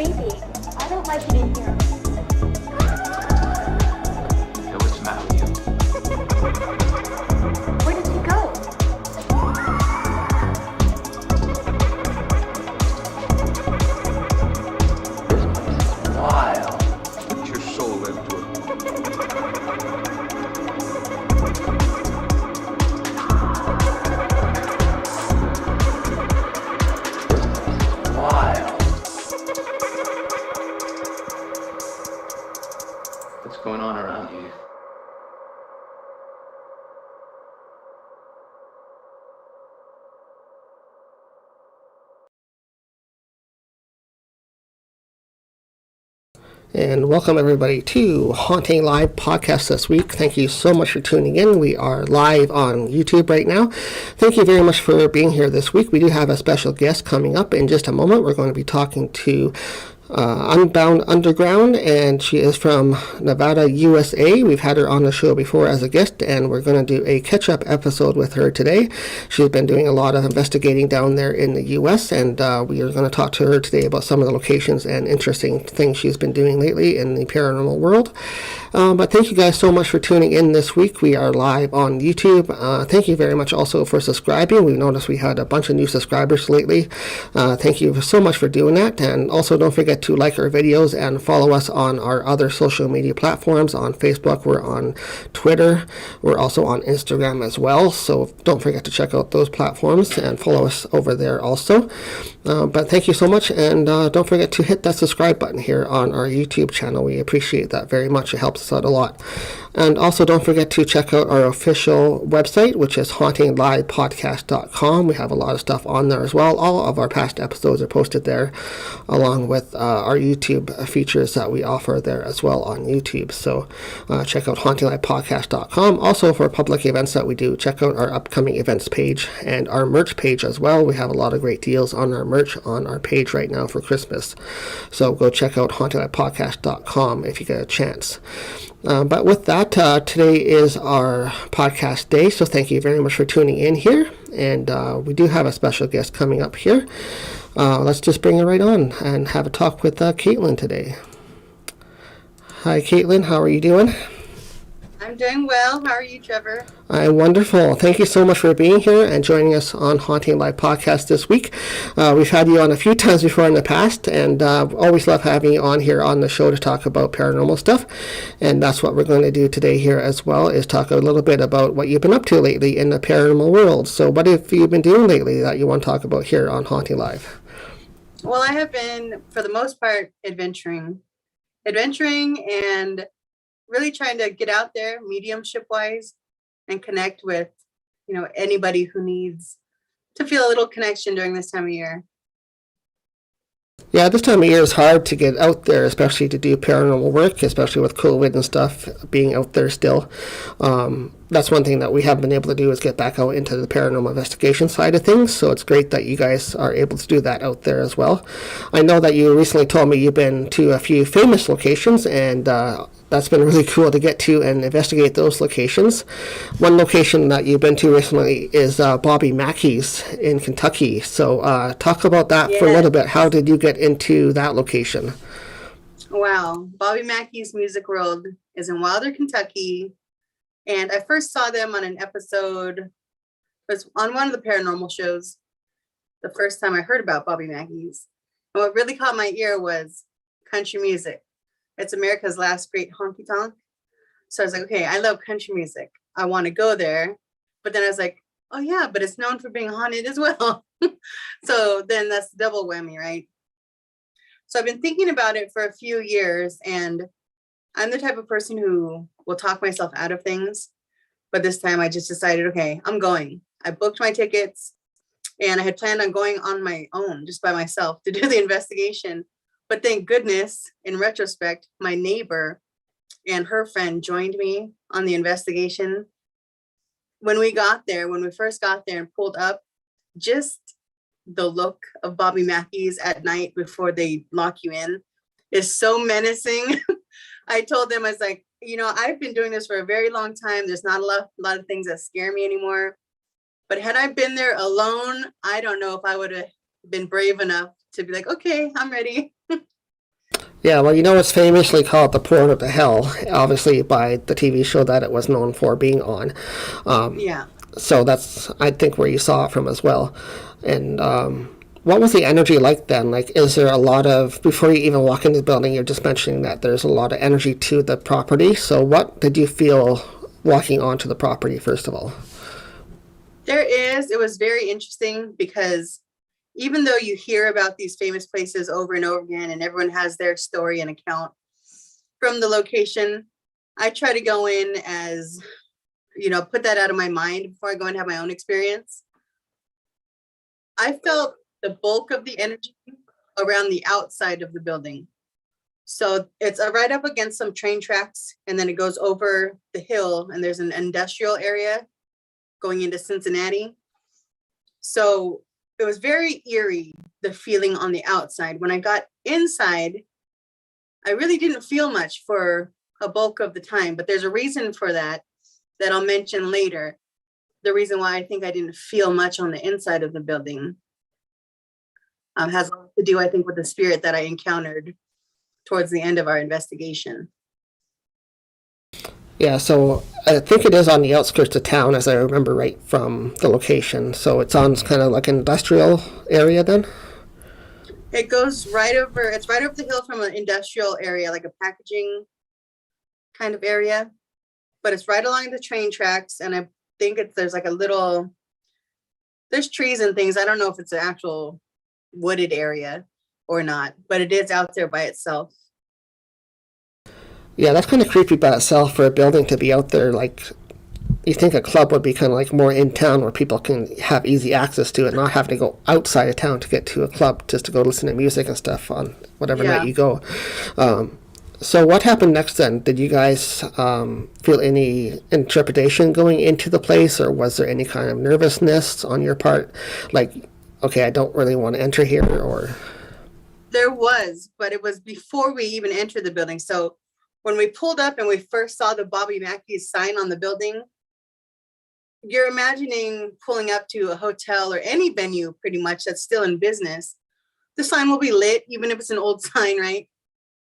creepy. I don't like it in here. Hey, what's the matter with you? Where did she go? Wild. Put your soul into it. Wild. What's going on around you? And welcome everybody to Haunting Live podcast this week. Thank you so much for tuning in. We are live on YouTube right now. Thank you very much for being here this week. We do have a special guest coming up in just a moment. We're going to be talking to Unbound Underground, and she is from Nevada, USA. We've had her on the show before as a guest, and we're going to do a catch-up episode with her today. She's been doing a lot of investigating down there in the US, and we are going to talk to her today about some of the locations and interesting things she's been doing lately in the paranormal world. But thank you guys so much for tuning in this week. We are live on YouTube. Thank you very much also for subscribing. We've noticed we had a bunch of new subscribers lately. Thank you so much for doing that, and also don't forget to like our videos and follow us on our other social media platforms. On Facebook, we're on Twitter, we're also on Instagram as well, so don't forget to check out those platforms and follow us over there also. But thank you so much, and don't forget to hit that subscribe button here on our YouTube channel. We appreciate that very much. It helps us out a lot. And also don't forget to check out our official website, which is HauntingLIVEpodcast.com. We have a lot of stuff on there as well. All of our past episodes are posted there, along with our YouTube features that we offer there as well on YouTube. So check out HauntingLIVEpodcast.com. Also, for public events that we do, check out our upcoming events page and our merch page as well. We have a lot of great deals on our merch on our page right now for Christmas. So go check out HauntingLIVEpodcast.com if you get a chance. But with that, today is our podcast day, so thank you very much for tuning in here. And we do have a special guest coming up here. Let's just bring her right on and have a talk with Caitlin today. Hi, Caitlin. How are you doing? I'm doing well. How are you, Trevor? I'm wonderful. Thank you so much for being here and joining us on Haunting Live podcast this week. We've had you on a few times before in the past, and always love having you on here on the show to talk about paranormal stuff. And that's what we're going to do today here as well, is talk a little bit about what you've been up to lately in the paranormal world. So what have you been doing lately that you want to talk about here on Haunting Live? Well, I have been, for the most part, adventuring and really trying to get out there mediumship wise and connect with, anybody who needs to feel a little connection during this time of year. Yeah, this time of year is hard to get out there, especially to do paranormal work, especially with COVID and stuff being out there still. That's one thing that we haven't been able to do, is get back out into the paranormal investigation side of things. So it's great that you guys are able to do that out there as well. I know that you recently told me you've been to a few famous locations, and that's been really cool to get to and investigate those locations. One location that you've been to recently is Bobby Mackey's in Kentucky. So talk about that for a little bit. How did you get into that location? Wow. Bobby Mackey's Music World is in Wilder, Kentucky. And I first saw them on an episode, it was on one of the paranormal shows, the first time I heard about Bobby Mackey's. And what really caught my ear was country music. It's America's last great honky tonk. So I was like, okay, I love country music. I want to go there. But then I was like, oh yeah, but it's known for being haunted as well. So then that's double whammy, right? So I've been thinking about it for a few years, and I'm the type of person who will talk myself out of things. But this time I just decided, okay, I'm going. I booked my tickets, and I had planned on going on my own, just by myself, to do the investigation. But thank goodness, in retrospect, my neighbor and her friend joined me on the investigation. When we first got there and pulled up, just the look of Bobby Mackey's at night before they lock you in is so menacing. I told them, I was like, I've been doing this for a very long time. There's not a lot of things that scare me anymore. But had I been there alone, I don't know if I would have been brave enough to be like, okay, I'm ready. Yeah, well, it's famously called the Portal to Hell, obviously by the TV show that it was known for being on. Um, Yeah. so that's, I think, where you saw it from as well. And what was the energy like then? Like, is there a lot of, before you even walk into the building, you're just mentioning that there's a lot of energy to the property. So what did you feel walking onto the property, first of all? It was very interesting because even though you hear about these famous places over and over again and everyone has their story and account from the location, I try to go in as, put that out of my mind before I go and have my own experience. I felt the bulk of the energy around the outside of the building. So it's right up against some train tracks, and then it goes over the hill, and there's an industrial area going into Cincinnati. So it was very eerie, the feeling on the outside. When I got inside, I really didn't feel much for a bulk of the time, but there's a reason for that I'll mention later. The reason why I think I didn't feel much on the inside of the building has a lot to do, I think, with the spirit that I encountered towards the end of our investigation. Yeah, so I think it is on the outskirts of town, as I remember right from the location. So it sounds kind of like an industrial area then? It goes it's right over the hill from an industrial area, like a packaging kind of area, but it's right along the train tracks. And I think there's trees and things. I don't know if it's an actual wooded area or not, but it is out there by itself. Yeah, that's kind of creepy by itself for a building to be out there. Like, you think a club would be kind of like more in town where people can have easy access to it, not having to go outside of town to get to a club just to go listen to music and stuff on whatever night you go. So what happened next then? Did you guys feel any trepidation going into the place, or was there any kind of nervousness on your part? Like, okay, I don't really want to enter here, or? There was, but it was before we even entered the building. So when we pulled up and we first saw the Bobby Mackey's sign on the building, you're imagining pulling up to a hotel or any venue pretty much that's still in business. The sign will be lit, even if it's an old sign, right?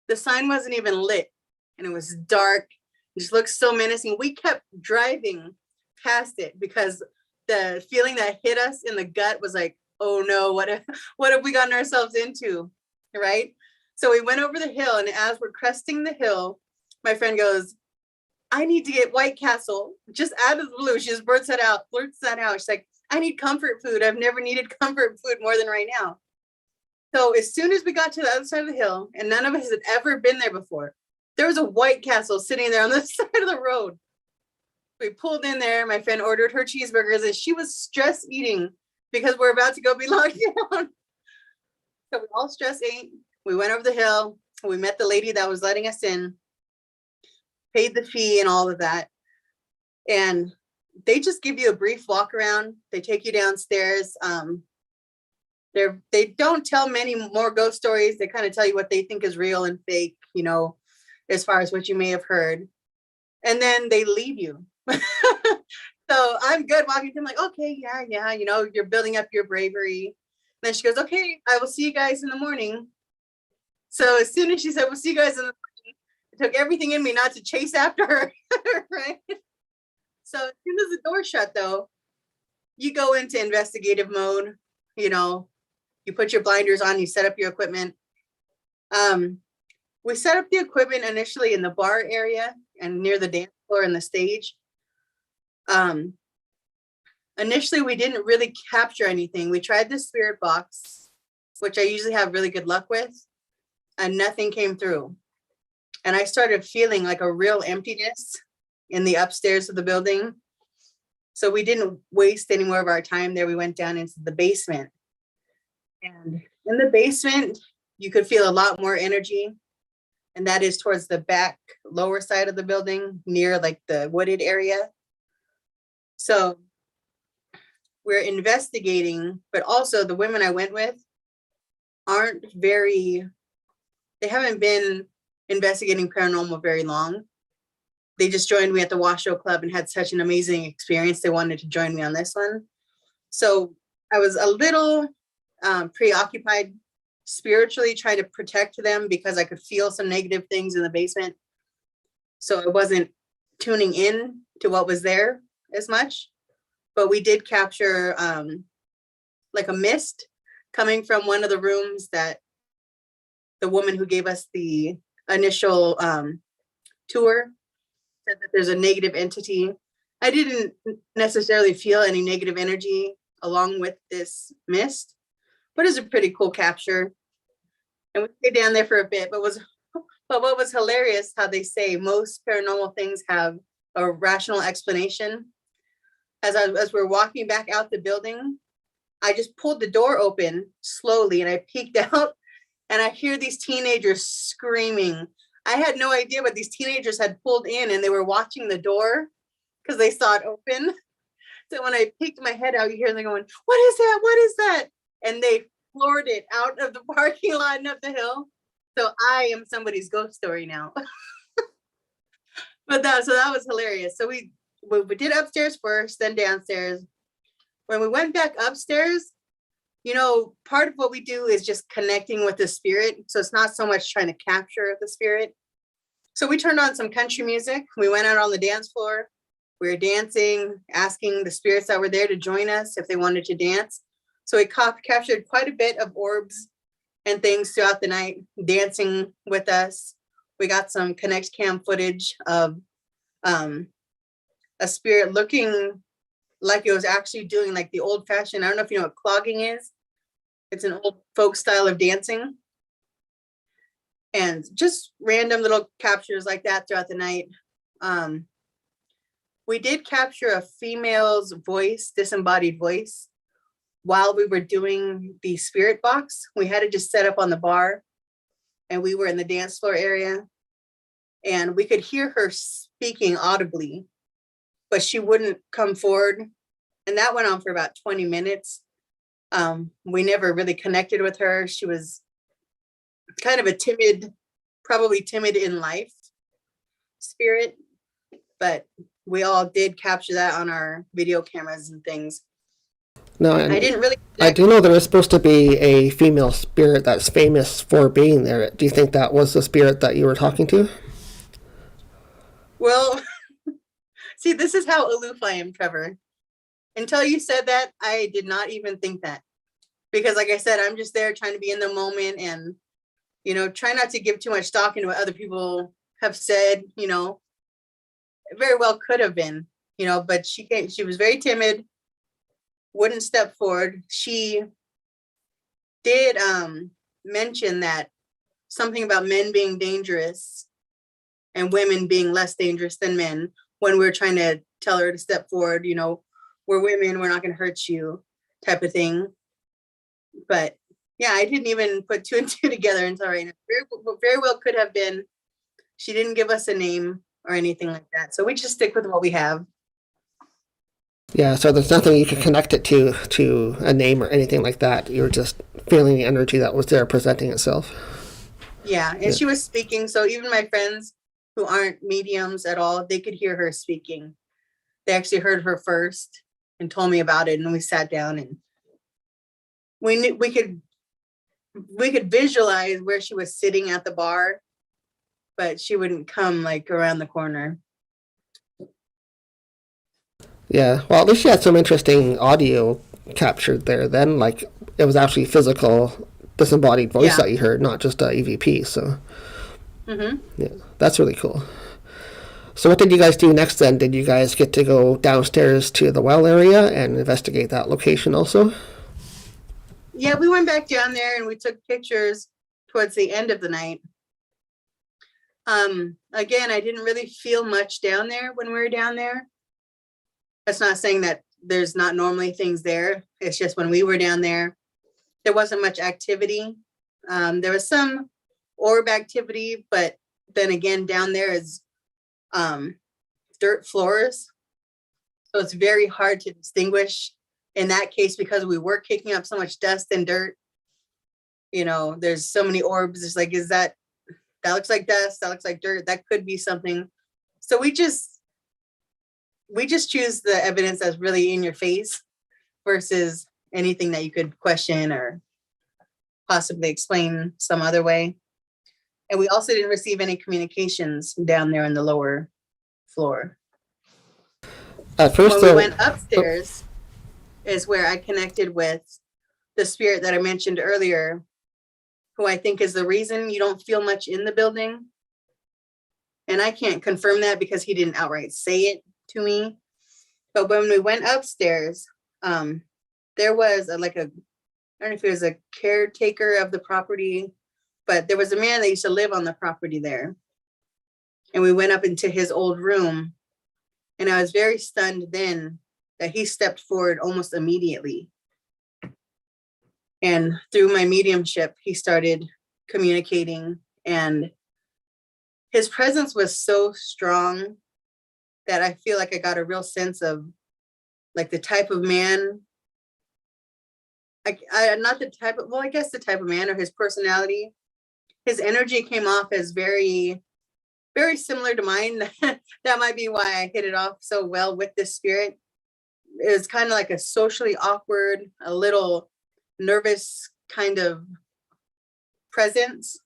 The sign wasn't even lit, and it was dark. It just looked so menacing. We kept driving past it because the feeling that hit us in the gut was like, oh no, what have we gotten ourselves into, right? So we went over the hill, and as we're cresting the hill, my friend goes, I need to get White Castle, just out of the blue. She just blurts that out. She's like, I need comfort food. I've never needed comfort food more than right now. So as soon as we got to the other side of the hill, and none of us had ever been there before, there was a White Castle sitting there on the side of the road. We pulled in there. My friend ordered her cheeseburgers, and she was stress eating because we're about to go be locked down. So we all stress ate. We went over the hill. We met the lady that was letting us in, paid the fee and all of that. And they just give you a brief walk around. They take you downstairs. They don't tell many more ghost stories. They kind of tell you what they think is real and fake, as far as what you may have heard. And then they leave you. So I'm good walking through. I'm like, okay, yeah, you're building up your bravery. And then she goes, okay, I will see you guys in the morning. So as soon as she said, we'll see you guys in the morning, it took everything in me not to chase after her, right? So as soon as the door shut, though, you go into investigative mode. You put your blinders on, you set up your equipment. We set up the equipment initially in the bar area and near the dance floor and the stage. Initially, we didn't really capture anything. We tried the spirit box, which I usually have really good luck with, and nothing came through. And I started feeling like a real emptiness in the upstairs of the building. So we didn't waste any more of our time there. We went down into the basement. And in the basement, you could feel a lot more energy. And that is towards the back lower side of the building, near like the wooded area. So we're investigating, but also the women I went with they haven't been investigating paranormal very long. They just joined me at the Washoe Club and had such an amazing experience. They wanted to join me on this one. So I was a little preoccupied spiritually try to protect them because I could feel some negative things in the basement. So I wasn't tuning in to what was there as much. But we did capture like a mist coming from one of the rooms that the woman who gave us the initial tour said that there's a negative entity. I didn't necessarily feel any negative energy along with this mist, but it's a pretty cool capture. And we stayed down there for a bit, but what was hilarious, how they say most paranormal things have a rational explanation. As we're walking back out the building, I just pulled the door open slowly and I peeked out and I hear these teenagers screaming. I had no idea, but these teenagers had pulled in and they were watching the door because they saw it open. So when I peeked my head out, you hear them going, "What is that? What is that?" And they floored it out of the parking lot and up the hill. So I am somebody's ghost story now. But that was hilarious. So we did upstairs first, then downstairs. When we went back upstairs, you know, part of what we do is just connecting with the spirit. So it's not so much trying to capture the spirit. So we turned on some country music. We went out on the dance floor. We were dancing, asking the spirits that were there to join us if they wanted to dance. So we captured quite a bit of orbs and things throughout the night, dancing with us. We got some Connect Cam footage of a spirit looking like it was actually doing like the old fashioned, I don't know if you know what clogging is. It's an old folk style of dancing. And just random little captures like that throughout the night. We did capture a female's voice, disembodied voice, while we were doing the spirit box. We had it just set up on the bar and we were in the dance floor area and we could hear her speaking audibly, but she wouldn't come forward. And that went on for about 20 minutes. We never really connected with her. She was kind of a timid, probably timid in life spirit, but we all did capture that on our video cameras and things. No, and I didn't really. I do know there is supposed to be a female spirit that's famous for being there. Do you think that was the spirit that you were talking to? Well, see, this is how aloof I am, Trevor. Until you said that, I did not even think that. Because like I said, I'm just there trying to be in the moment and, you know, try not to give too much stock into what other people have said, you know. It very well could have been, you know, but she was very timid, wouldn't step forward. She did mention that something about men being dangerous and women being less dangerous than men when we're trying to tell her to step forward, you know, we're women, we're not going to hurt you type of thing. But yeah, I didn't even put two and two together until right now. Very well could have been. She didn't give us a name or anything like that. So we just stick with what we have. Yeah, so there's nothing you can connect it to a name or anything like that. You were just feeling the energy that was there presenting itself. Yeah, and she was speaking. So even my friends who aren't mediums at all, they could hear her speaking. They actually heard her first and told me about it. And we sat down and we could visualize where she was sitting at the bar, but she wouldn't come like around the corner. Yeah, well, at least you had some interesting audio captured there then. Like, it was actually physical, disembodied voice that you heard, not just a EVP, so. Yeah, that's really cool. So what did you guys do next then? Did you guys get to go downstairs to the well area and investigate that location also? Yeah, we went back down there and we took pictures towards the end of the night. Again, I didn't really feel much down there when we were down there. That's not saying that there's not normally things there. It's just when we were down there, there wasn't much activity. There was some orb activity, but then again, down there is dirt floors. So it's very hard to distinguish in that case because we were kicking up so much dust and dirt. You know, there's so many orbs. It's like, is that looks like dust, that looks like dirt, that could be something. So we just choose the evidence that's really in your face versus anything that you could question or possibly explain some other way. And we also didn't receive any communications down there in the lower floor. At first, When we went upstairs is where I connected with the spirit that I mentioned earlier, who I think is the reason you don't feel much in the building. And I can't confirm that because he didn't outright say it to me. But when we went upstairs, there was I don't know if it was a caretaker of the property, but there was a man that used to live on the property there. And we went up into his old room. And I was very stunned then that he stepped forward almost immediately. And through my mediumship, he started communicating. And his presence was so strong that I feel like I got a real sense of like the type of man. Not the type of, well, I guess the type of man or his personality. His energy came off as very, very similar to mine. That might be why I hit it off so well with this spirit. It was kind of like a socially awkward, a little nervous kind of presence,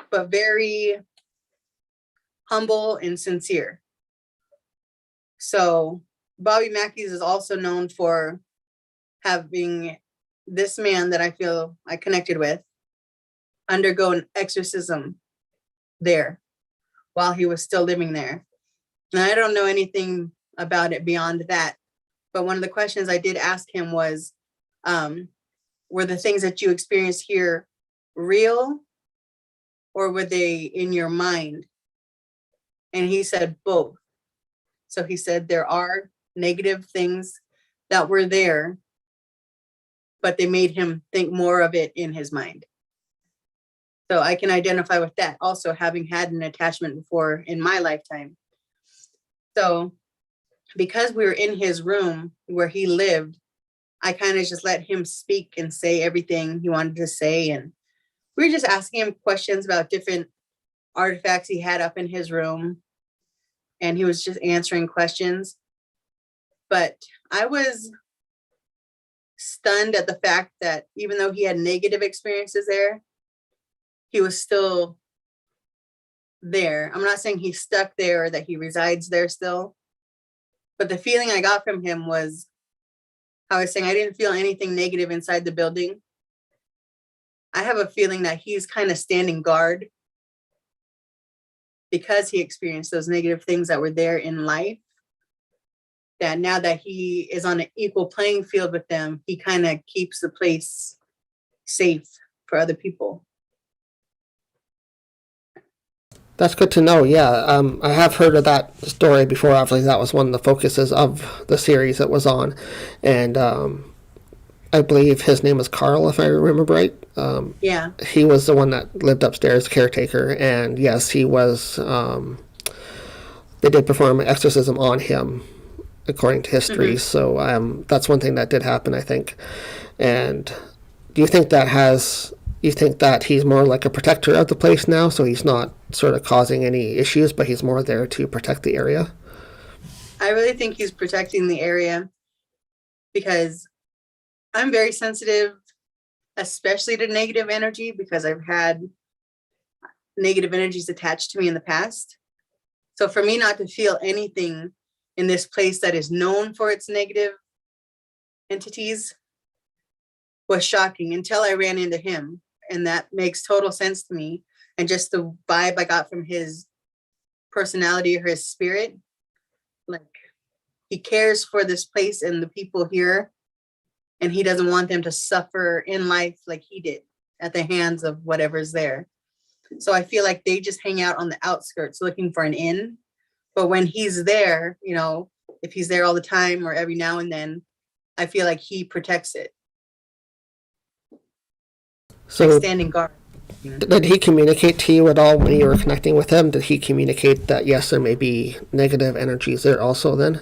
but very humble and sincere. So Bobby Mackey's is also known for having this man that I feel I connected with undergo an exorcism there while he was still living there. And I don't know anything about it beyond that. But one of the questions I did ask him was, were the things that you experienced here real or were they in your mind? And he said both. So he said there are negative things that were there, but they made him think more of it in his mind. So I can identify with that. Also, having had an attachment before in my lifetime. So because we were in his room where he lived, I kind of just let him speak and say everything he wanted to say. And we were just asking him questions about different artifacts he had up in his room. And he was just answering questions. But I was stunned at the fact that even though he had negative experiences there, he was still there. I'm not saying he's stuck there or that he resides there still. But the feeling I got from him was, I was saying I didn't feel anything negative inside the building. I have a feeling that he's kind of standing guard because he experienced those negative things that were there in life. That now that he is on an equal playing field with them, he kind of keeps the place safe for other people. That's good to know. Yeah, I have heard of that story before. Obviously, that was one of the focuses of the series it was on, and I believe his name was Carl, if I remember right. Yeah, he was the one that lived upstairs, caretaker, and yes, he was. They did perform an exorcism on him, according to history. So that's one thing that did happen, I think. And do you think that you think that he's more like a protector of the place now, so he's not sort of causing any issues, but he's more there to protect the area? I really think he's protecting the area because I'm very sensitive, especially to negative energy, because I've had negative energies attached to me in the past. So for me not to feel anything in this place that is known for its negative entities was shocking until I ran into him. And that makes total sense to me. And just the vibe I got from his personality or his spirit, like he cares for this place and the people here. And he doesn't want them to suffer in life like he did at the hands of whatever's there. So I feel like they just hang out on the outskirts looking for an in. But when he's there, you know, if he's there all the time or every now and then, I feel like he protects it. So like standing guard. did he communicate to you at all when you were connecting with him? Did he communicate that, yes, there may be negative energies there also then?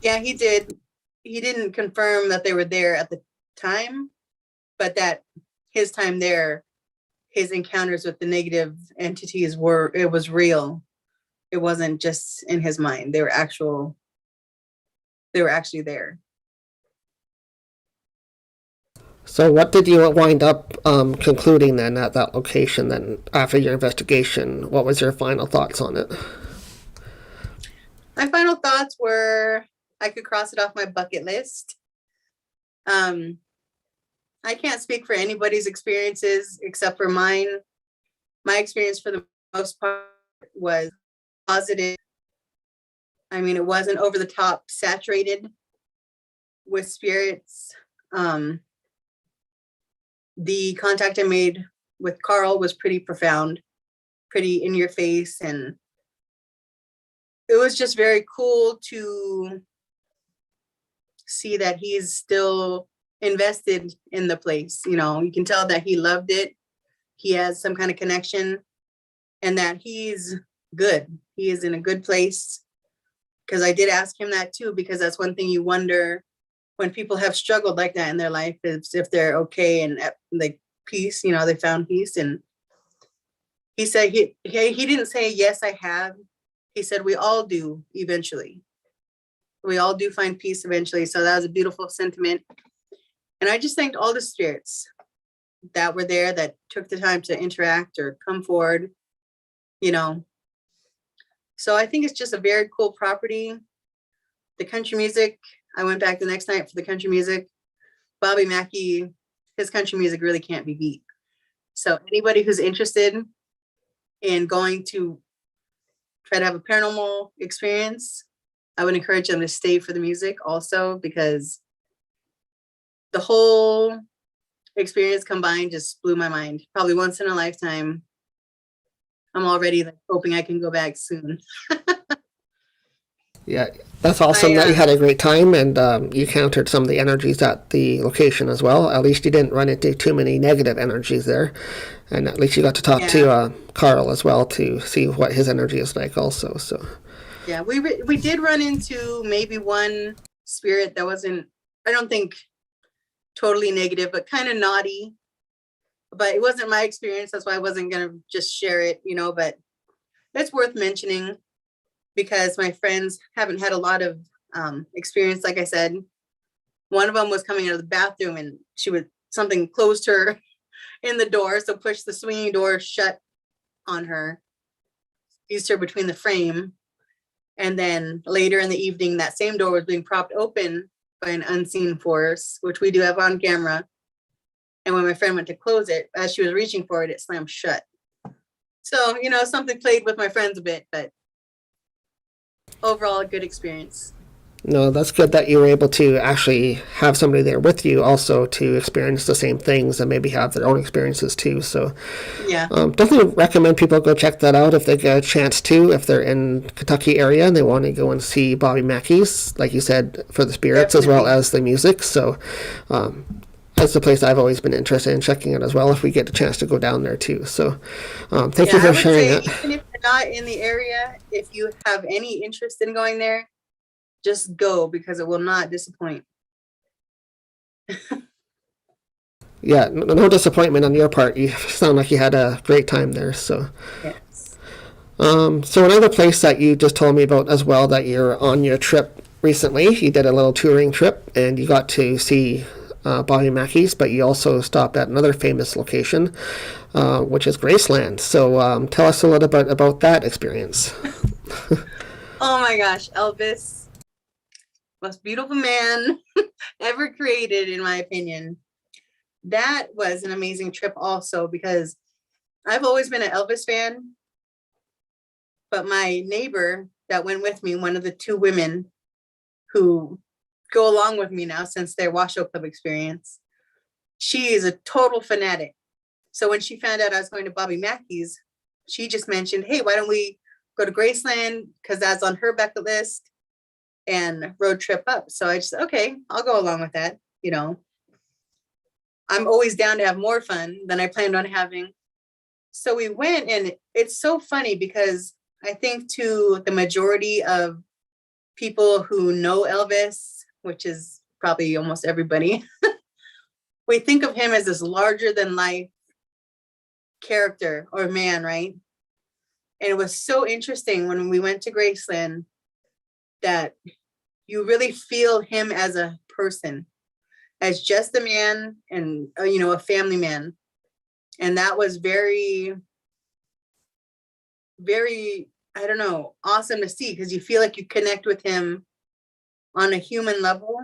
Yeah, he did. He didn't confirm that they were there at the time, but that his time there, his encounters with the negative entities it was real. It wasn't just in his mind. They were actually there. So what did you wind up concluding then at that location then after your investigation? What was your final thoughts on it? My final thoughts were I could cross it off my bucket list. I can't speak for anybody's experiences except for mine. My experience for the most part was positive. I mean, it wasn't over the top saturated with spirits. The contact I made with Carl was pretty profound, pretty in your face, and it was just very cool to see that he's still invested in the place. You know, you can tell that he loved it. He has some kind of connection and that he's good. He is in a good place. Because I did ask him that too, because that's one thing you wonder when people have struggled like that in their life, is if they're okay and at like peace, you know, they found peace. And he said he didn't say, yes, I have. He said, we all do eventually. We all do find peace eventually. So that was a beautiful sentiment. And I just thanked all the spirits that were there that took the time to interact or come forward, you know. So I think it's just a very cool property. The country music, I went back the next night for the country music. Bobby Mackey, his country music really can't be beat. So anybody who's interested in going to try to have a paranormal experience, I would encourage them to stay for the music also, because the whole experience combined just blew my mind. Probably once in a lifetime. I'm already like hoping I can go back soon. Yeah, that's awesome that you had a great time and you countered some of the energies at the location as well. At least you didn't run into too many negative energies there. And at least you got to talk to Carl as well to see what his energy is like also. So yeah, we did run into maybe one spirit that wasn't, I don't think totally negative, but kind of naughty. But it wasn't my experience. That's why I wasn't going to just share it, you know, but it's worth mentioning because my friends haven't had a lot of experience. Like I said, one of them was coming out of the bathroom and something closed her in the door. So pushed the swinging door shut on her, used her between the frame. And then later in the evening, that same door was being propped open by an unseen force, which we do have on camera. And when my friend went to close it, as she was reaching for it, it slammed shut. So, you know, something played with my friends a bit, but overall, a good experience. No, that's good that you were able to actually have somebody there with you also to experience the same things and maybe have their own experiences too. So yeah, definitely recommend people go check that out if they get a chance to, if they're in Kentucky area and they want to go and see Bobby Mackey's, like you said, for the spirits definitely, as well as the music. So that's a place I've always been interested in checking out as well if we get a chance to go down there too. So thank you for sharing that. Even if you're not in the area, if you have any interest in going there, just go because it will not disappoint. Yeah, no disappointment on your part. You sound like you had a great time there. So, yes. So another place that you just told me about as well that you're on your trip recently, you did a little touring trip and you got to see Bobby Mackey's, but you also stopped at another famous location, which is Graceland. So tell us a little bit about that experience. Oh my gosh, Elvis. Most beautiful man ever created, in my opinion. That was an amazing trip also because I've always been an Elvis fan, but my neighbor that went with me, one of the two women who go along with me now since their Washoe Club experience, she is a total fanatic. So when she found out I was going to Bobby Mackey's, she just mentioned, hey, why don't we go to Graceland? Because that's on her bucket list. And road trip up. So I just, okay, I'll go along with that. You know, I'm always down to have more fun than I planned on having. So we went, and it's so funny because I think to the majority of people who know Elvis, which is probably almost everybody, we think of him as this larger than life character or man, right? And it was so interesting when we went to Graceland that you really feel him as a person, as just a man and, you know, a family man. And that was very, very, I don't know, awesome to see, because you feel like you connect with him on a human level.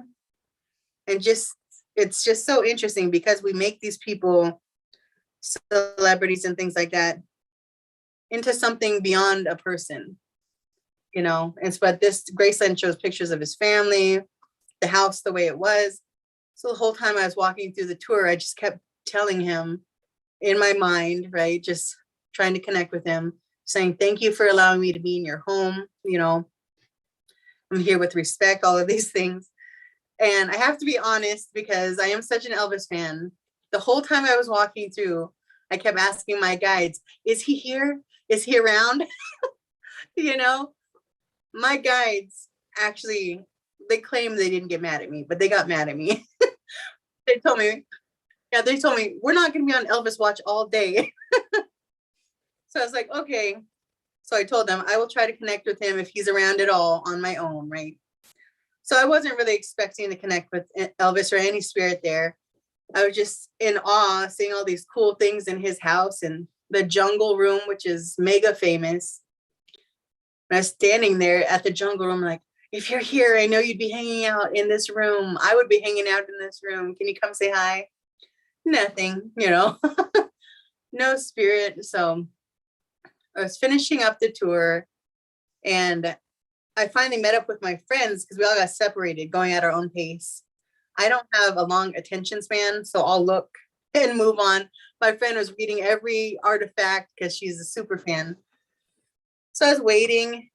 And just, it's just so interesting because we make these people celebrities and things like that into something beyond a person, you know. And but this Graceland shows pictures of his family, the house the way it was. So the whole time I was walking through the tour, I just kept telling him in my mind, right, just trying to connect with him, saying thank you for allowing me to be in your home, you know, I'm here with respect, all of these things. And I have to be honest, because I am such an Elvis fan, the whole time I was walking through, I kept asking my guides, is he here? Is he around? You know, my guides actually, they claim they didn't get mad at me, but they got mad at me. They told me, we're not going to be on Elvis watch all day. So I was like, okay. So I told them I will try to connect with him if he's around at all on my own, right? So I wasn't really expecting to connect with Elvis or any spirit there. I was just in awe seeing all these cool things in his house and the jungle room, which is mega famous. And I was standing there at the jungle room like, if you're here, I know you'd be hanging out in this room. I would be hanging out in this room. Can you come say hi? Nothing, you know, no spirit. So I was finishing up the tour and I finally met up with my friends because we all got separated going at our own pace. I don't have a long attention span, so I'll look and move on. My friend was reading every artifact because she's a super fan. So I was waiting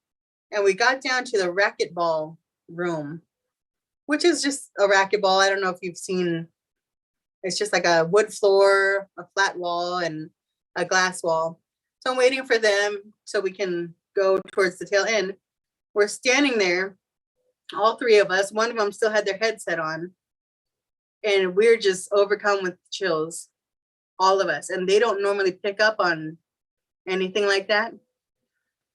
and we got down to the racquetball room, which is just a racquetball. I don't know if you've seen, it's just like a wood floor, a flat wall, and a glass wall. So I'm waiting for them so we can go towards the tail end. We're standing there, all three of us. One of them still had their headset on. And we're just overcome with chills, all of us. And they don't normally pick up on anything like that.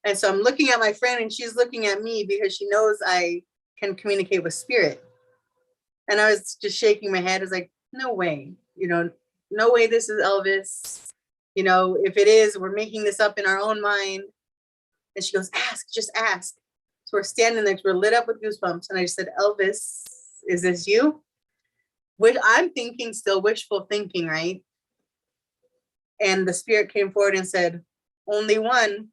And so I'm looking at my friend and she's looking at me because she knows I can communicate with spirit. And I was just shaking my head. I was like, no way, you know, no way this is Elvis. You know, if it is, we're making this up in our own mind. And she goes, ask, just ask. So we're standing there, we're lit up with goosebumps. And I just said, Elvis, is this you? Which I'm thinking still wishful thinking, right? And the spirit came forward and said, only one.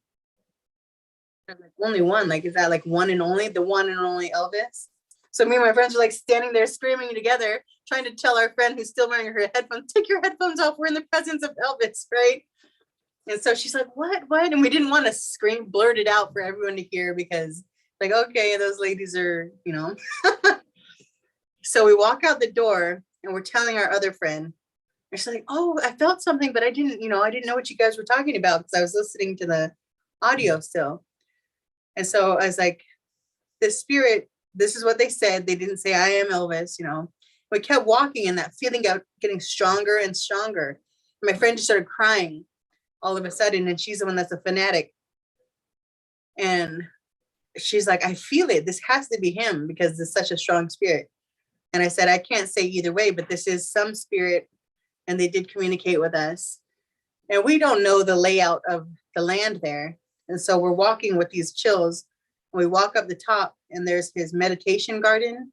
I'm like, only one? Like, is that like one and only? The one and only Elvis? So me and my friends are like standing there screaming together, trying to tell our friend who's still wearing her headphones, take your headphones off. We're in the presence of Elvis, right? And so she's like, what? And we didn't want to scream, blurt it out for everyone to hear because like, okay, those ladies are, you know. So we walk out the door and we're telling our other friend, and she's like, oh, I felt something, but I didn't know what you guys were talking about because I was listening to the audio still. And so I was like, the spirit, this is what they said. They didn't say I am Elvis, you know. We kept walking and that feeling got getting stronger and stronger. And my friend just started crying all of a sudden, and she's the one that's a fanatic. And she's like, I feel it. This has to be him because it's such a strong spirit. And I said, I can't say either way, but this is some spirit and they did communicate with us. And we don't know the layout of the land there. And so we're walking with these chills. And we walk up the top and there's his meditation garden.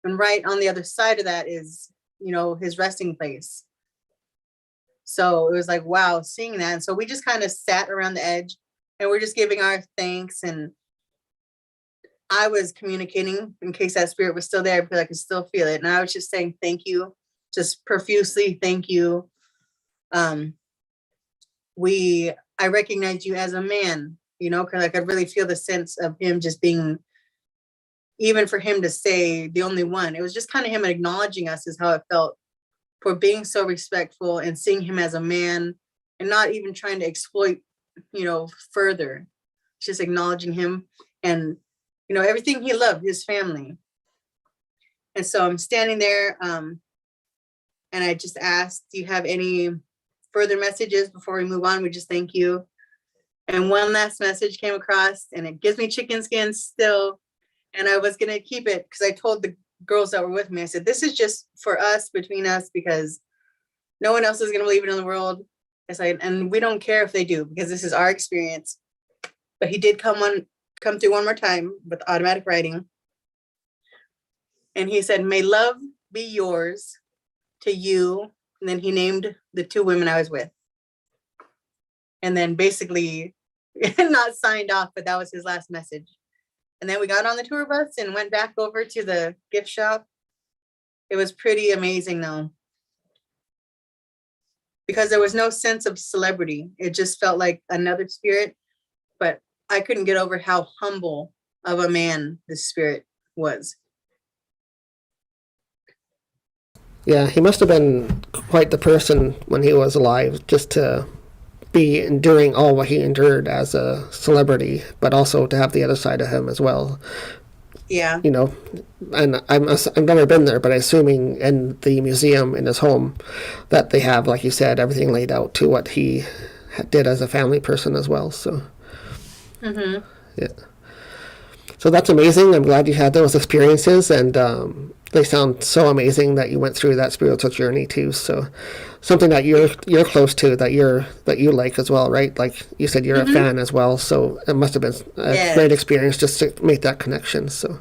And right on the other side of that is, you know, his resting place. So it was like, wow, seeing that. And so we just kind of sat around the edge and we're just giving our thanks. And I was communicating in case that spirit was still there, because I could still feel it. And I was just saying, thank you, just profusely. Thank you. I recognize you as a man, you know, because I could really feel the sense of him just being, even for him to say the only one, it was just kind of him acknowledging us is how it felt, for being so respectful and seeing him as a man and not even trying to exploit, you know, further, just acknowledging him and, you know, everything he loved, his family. And so I'm standing there and I just asked, do you have any further messages before we move on? We just thank you. And one last message came across and it gives me chicken skin still. And I was going to keep it because I told girls that were with me, I said, this is just for us, between us, because no one else is going to believe it in the world. I said, and we don't care if they do, because this is our experience. But he did come through one more time with automatic writing. And he said, may love be yours to you. And then he named the 2 women I was with. And then basically not signed off, but that was his last message. And then we got on the tour bus and went back over to the gift shop. It was pretty amazing though, because there was no sense of celebrity. It just felt like another spirit, but I couldn't get over how humble of a man this spirit was. Yeah, he must have been quite the person when he was alive, just to be enduring all what he endured as a celebrity, but also to have the other side of him as well. Yeah. You know, and I've never been there, but I'm assuming in the museum in his home that they have, like you said, everything laid out to what he did as a family person as well. So, yeah. So that's amazing. I'm glad you had those experiences, and they sound so amazing that you went through that spiritual journey too. So something that you're close to, that you like as well, right? Like you said, you're a fan as well. So it must have been a great experience just to make that connection. So,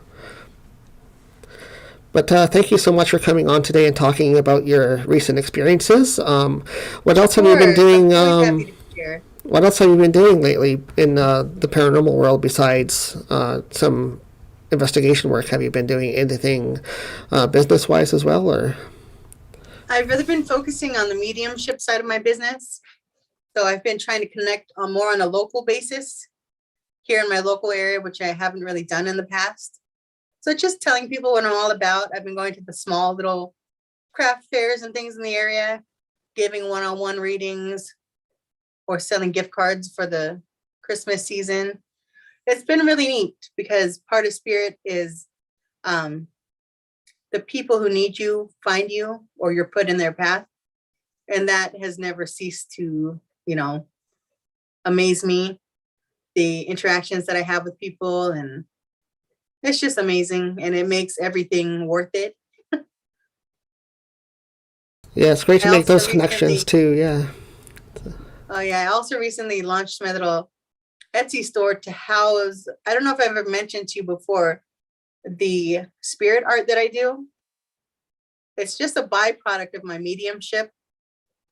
but thank you so much for coming on today and talking about your recent experiences. What else have you been doing? What else have you been doing lately in the paranormal world besides some investigation work? Have you been doing anything business-wise as well, or? I've really been focusing on the mediumship side of my business. So I've been trying to connect more on a local basis here in my local area, which I haven't really done in the past. So just telling people what I'm all about. I've been going to the small little craft fairs and things in the area, giving one-on-one readings, or selling gift cards for the Christmas season. It's been really neat, because part of spirit is the people who need you find you, or you're put in their path. And that has never ceased to, amaze me. The interactions that I have with people, and it's just amazing, and it makes everything worth it. Yeah, it's great to make those connections too. Yeah. Oh yeah, I also recently launched my little Etsy store to house, I don't know if I've ever mentioned to you before, the spirit art that I do. It's just a byproduct of my mediumship,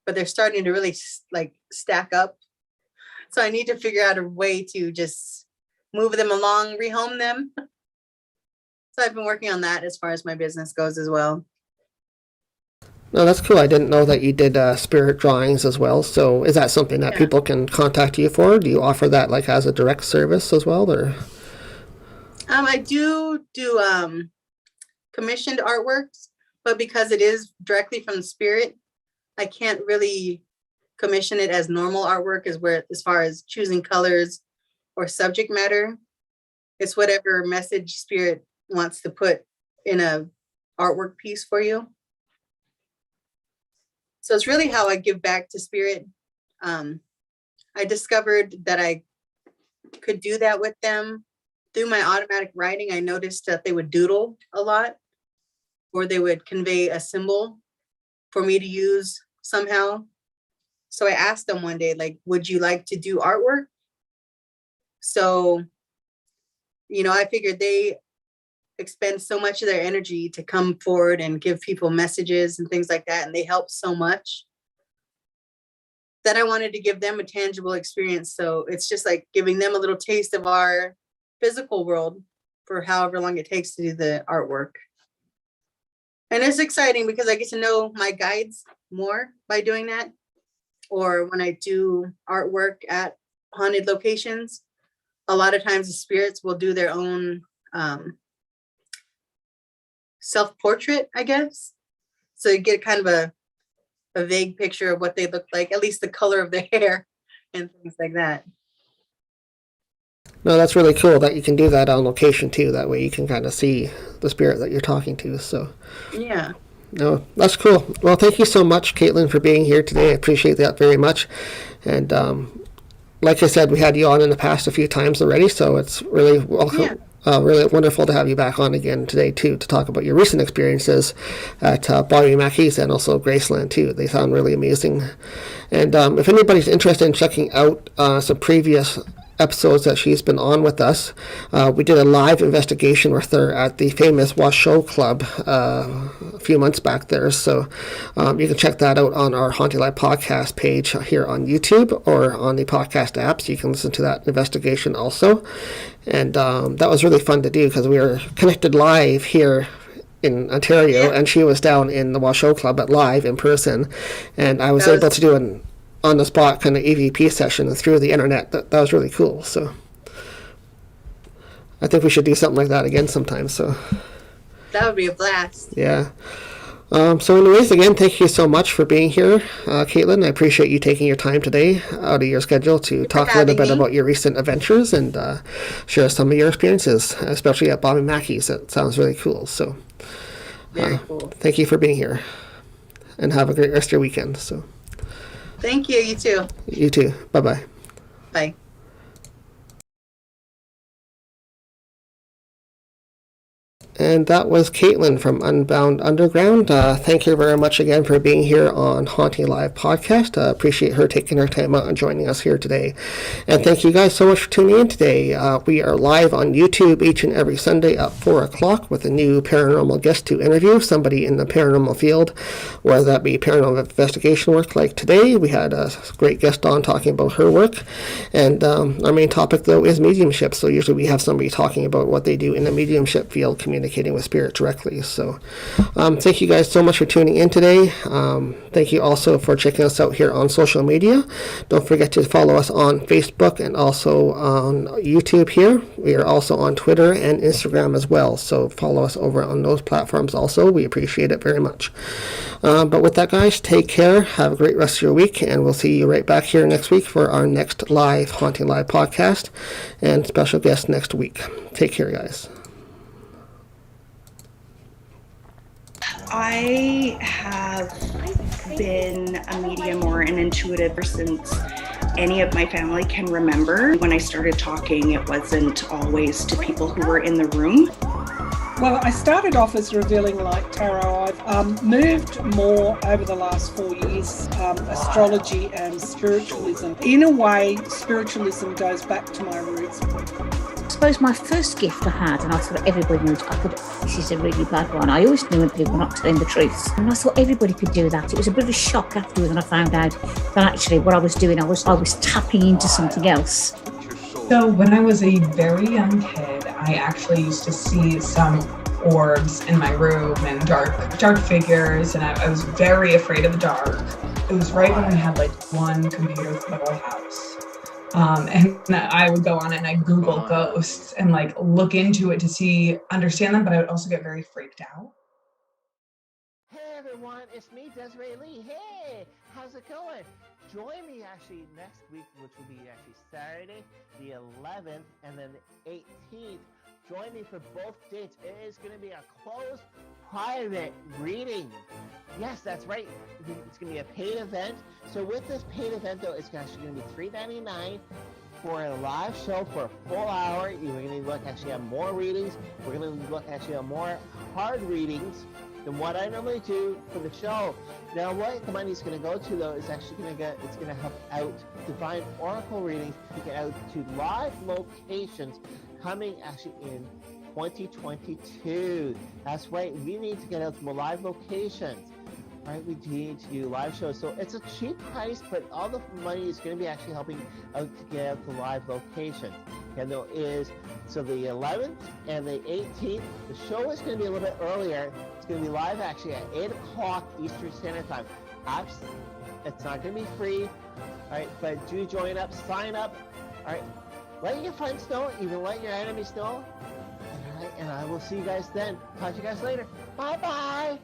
but they're starting to really stack up. So I need to figure out a way to just move them along, rehome them. So I've been working on that as far as my business goes as well. No, that's cool. I didn't know that you did spirit drawings as well. So is that something that people can contact you for? Do you offer that like as a direct service as well, or? I do commissioned artworks, but because it is directly from the spirit, I can't really commission it as normal artwork, as far as choosing colors or subject matter. It's whatever message spirit wants to put in a artwork piece for you. So it's really how I give back to spirit. I discovered that I could do that with them through my automatic writing. I noticed that they would doodle a lot, or they would convey a symbol for me to use somehow. So I asked them one day, like, would you like to do artwork? So, I figured they expend so much of their energy to come forward and give people messages and things like that, and they help so much that I wanted to give them a tangible experience. So it's just like giving them a little taste of our physical world for however long it takes to do the artwork. And it's exciting because I get to know my guides more by doing that. Or when I do artwork at haunted locations, a lot of times the spirits will do their own self-portrait, I guess. So you get kind of a vague picture of what they look like, at least the color of their hair and things like that. No, that's really cool that you can do that on location too. That way you can kind of see the spirit that you're talking to. So yeah. No, that's cool. Well, thank you so much, Caitlin, for being here today. I appreciate that very much. And like I said, we had you on in the past a few times already, so it's really welcome. Really wonderful to have you back on again today, too, to talk about your recent experiences at Bobby Mackey's and also Graceland, too. They sound really amazing. And if anybody's interested in checking out some previous episodes that she's been on with us, we did a live investigation with her at the famous Washoe Club a few months back there. So you can check that out on our Haunting Live podcast page here on YouTube or on the podcast apps. You can listen to that investigation also. And that was really fun to do because we were connected live here in Ontario, and she was down in the Washoe Club at live in person, and I was able to do an on-the-spot kind of EVP session through the internet. That was really cool. So I think we should do something like that again sometime. So that would be a blast. Yeah. So anyways, again, thank you so much for being here, Caitlin. I appreciate you taking your time today out of your schedule to talk a little bit about your recent adventures and share some of your experiences, especially at Bobby Mackey's. That sounds really cool. So very cool. Thank you for being here, and have a great rest of your weekend. So thank you. You too. You too. Bye-bye. Bye. And that was Caitlin from Unbound Underground. Thank you very much again for being here on Haunting Live podcast. Appreciate her taking her time out and joining us here today. And thank you guys so much for tuning in today. We are live on YouTube each and every Sunday at 4 o'clock with a new paranormal guest to interview, somebody in the paranormal field, whether that be paranormal investigation work like today. We had a great guest on talking about her work. And our main topic, though, is mediumship. So usually we have somebody talking about what they do in the mediumship field, communicating with spirit directly. So thank you guys so much for tuning in today. Thank you also for checking us out here on social media. Don't forget to follow us on Facebook and also on YouTube here. We are also on Twitter and Instagram as well, so follow us over on those platforms also. We appreciate it very much. But with that, guys, take care, have a great rest of your week, and we'll see you right back here next week for our next live Haunting Live podcast and special guest next week. Take care, guys. I have been a medium or an intuitive since any of my family can remember. When I started talking, it wasn't always to people who were in the room. Well, I started off as revealing light tarot. I've moved more over the last 4 years, astrology and spiritualism. In a way, spiritualism goes back to my roots. I suppose my first gift I had, and I thought everybody knew, this is a really bad one. I always knew when people were not telling the truth. And I thought everybody could do that. It was a bit of a shock afterwards when I found out that actually what I was doing, I was tapping into something else. So when I was a very young kid, I actually used to see some orbs in my room and dark figures, and I was very afraid of the dark. It was right when we had like one computer for the whole house. And I would go on and I'd Google ghosts and like look into it to understand them, but I would also get very freaked out. Hey everyone, it's me, Desiree Lee. Hey, how's it going? Join me actually next week, which will be actually Saturday, the 11th, and then the 18th. Join me for both dates. It is going to be a closed, private reading. Yes, that's right. It's going to be a paid event. So with this paid event, though, it's actually going to be $3.99 for a live show for a full hour. You're going to look actually at more readings. We're going to look actually at more hard readings than what I normally do for the show. Now, what the money is going to go to, though, is actually going to help out divine oracle readings to get out to live locations coming actually in 2022. That's right. We need to get out to more live locations. Right, we need to do live shows. So it's a cheap price, but all the money is going to be actually helping out to get out to live locations. And there is, so the 11th and the 18th, the show is going to be a little bit earlier. It's going to be live actually at 8 o'clock Eastern Standard Time. It's not going to be free, all right, but do join up, sign up, all right. Let your friends know, even let your enemies know. All right, and I will see you guys then. Talk to you guys later. Bye-bye.